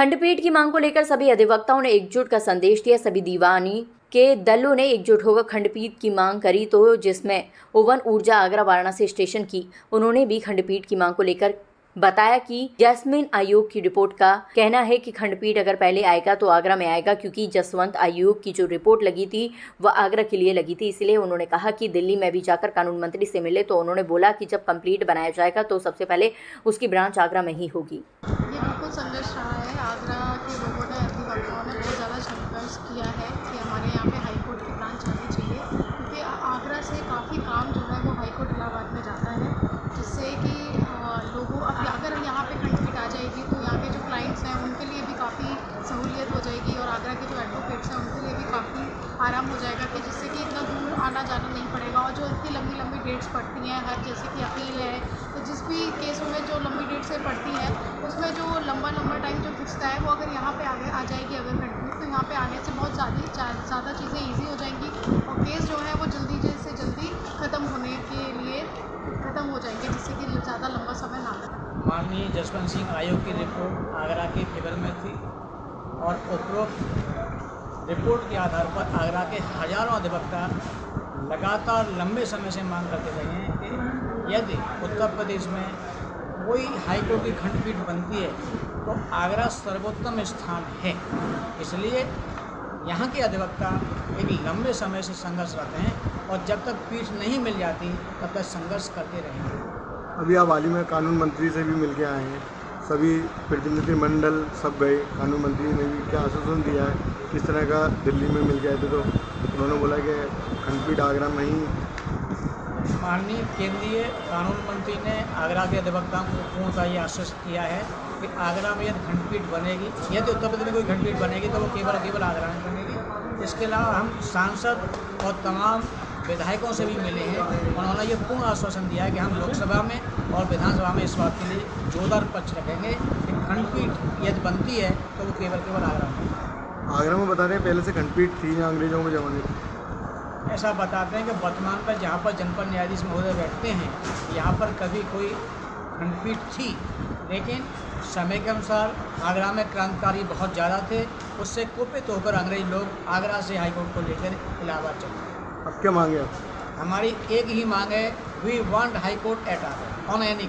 खंडपीठ की मांग को लेकर सभी अधिवक्ताओं ने एकजुट का संदेश दिया। सभी दीवानी के दलों ने एकजुट होकर खंडपीठ की मांग करी, तो जिसमें ओवन ऊर्जा आगरा वाराणसी स्टेशन की उन्होंने भी खंडपीठ की मांग को लेकर बताया कि जैस्मिन आयोग की रिपोर्ट का कहना है कि खंडपीठ अगर पहले आएगा तो आगरा में आएगा, क्योंकि जसवंत आयोग की जो रिपोर्ट लगी थी वह आगरा के लिए लगी थी। इसलिए उन्होंने कहा कि दिल्ली में भी जाकर कानून मंत्री से मिले, तो उन्होंने बोला कि जब कंप्लीट बनाया जाएगा तो सबसे पहले उसकी ब्रांच आगरा में ही होगी। ये बिल्कुल संघर्ष रहा है। आगरा के लोगों ने, अधिवक्ताओं ने बहुत ज़्यादा संघर्ष किया है कि हमारे यहाँ पे हाईकोर्ट की ब्रांच आनी चाहिए, क्योंकि आगरा से काफ़ी काम जो है वो हाईकोर्ट इलाहाबाद में जाता है, जिससे कि लोगों अगर यहाँ पे खंडपीठ आ जाएगी तो यहाँ के जो क्लाइंट्स हैं उनके लिए भी काफ़ी सहूलियत हो जाएगी और आगरा के जो एडवोकेट्स हैं उनके लिए भी काफ़ी आराम हो जाएगा, कि जिससे कि इतना दूर आना जाना नहीं पड़ेगा। और जो इतनी लंबी लंबी डेट्स पड़ती हैं, हर जैसे कि अपील है, तो जिस भी केसों में जो लंबी डेट से पड़ती हैं उसमें जो लंबा टाइम जो खिंचता है, वो अगर यहाँ पे आगे आ जाएगी अगर खंडपीठ, तो यहाँ पे आने से बहुत ज़्यादा चीज़ें ईजी हो जाएंगी और केस जो है वो जल्दी से जल्दी ख़त्म होने के लिए ख़त्म हो जाएंगे, जिससे कि ज़्यादा लंबा समय ना लगे। माननीय जसवंत सिंह आयोग की रिपोर्ट आगरा के फेवर में थी और उपरोक्त रिपोर्ट के आधार पर आगरा के हजारों अधिवक्ता लगातार लंबे समय से मांग करते रहे हैं कि यदि उत्तर प्रदेश में कोई हाईकोर्ट की खंडपीठ बनती है तो आगरा सर्वोत्तम स्थान है। इसलिए यहाँ के अधिवक्ता एक लंबे समय से संघर्षरत हैं और जब तक पीठ नहीं मिल जाती तब तक संघर्ष करते रहेंगे। अभी आप हाल ही में कानून मंत्री से भी मिल के आए हैं, सभी प्रतिनिधिमंडल सब गए, कानून मंत्री ने भी क्या आश्वासन दिया है, किस तरह का दिल्ली में मिल गए थे तो उन्होंने बोला कि खंडपीठ आगरा में ही। माननीय केंद्रीय कानून मंत्री ने आगरा के अधिवक्ताओं को पूर्णतः ये आश्वस्त किया है कि आगरा में यदि खंडपीठ बनेगी, यदि उत्तर प्रदेश में कोई खंडपीठ बनेगी तो वो केवल आगरा में बनेगी। इसके अलावा हम सांसद और तमाम विधायकों से भी मिले हैं, उन्होंने ये पूर्ण आश्वासन दिया है कि हम लोकसभा में और विधानसभा में इस बात के लिए जोरदार पक्ष रखेंगे कि खंडपीठ यदि बनती है तो वो केवल आगरा में। आगरा में बता रहे हैं पहले से खंडपीठ थी या अंग्रेजों के ज़माने? ऐसा बताते हैं कि वर्तमान पर जहाँ पर जनपद न्यायाधीश महोदय बैठते हैं यहाँ पर कभी कोई खंडपीठ थी, लेकिन समय के अनुसार आगरा में क्रांतिकारी बहुत ज़्यादा थे, उससे कुपित होकर अंग्रेज लोग आगरा से हाईकोर्ट को लेकर इलाहाबाद चले। अब क्या मांगे आप? हमारी एक ही मांग है, we want high court at Agra on any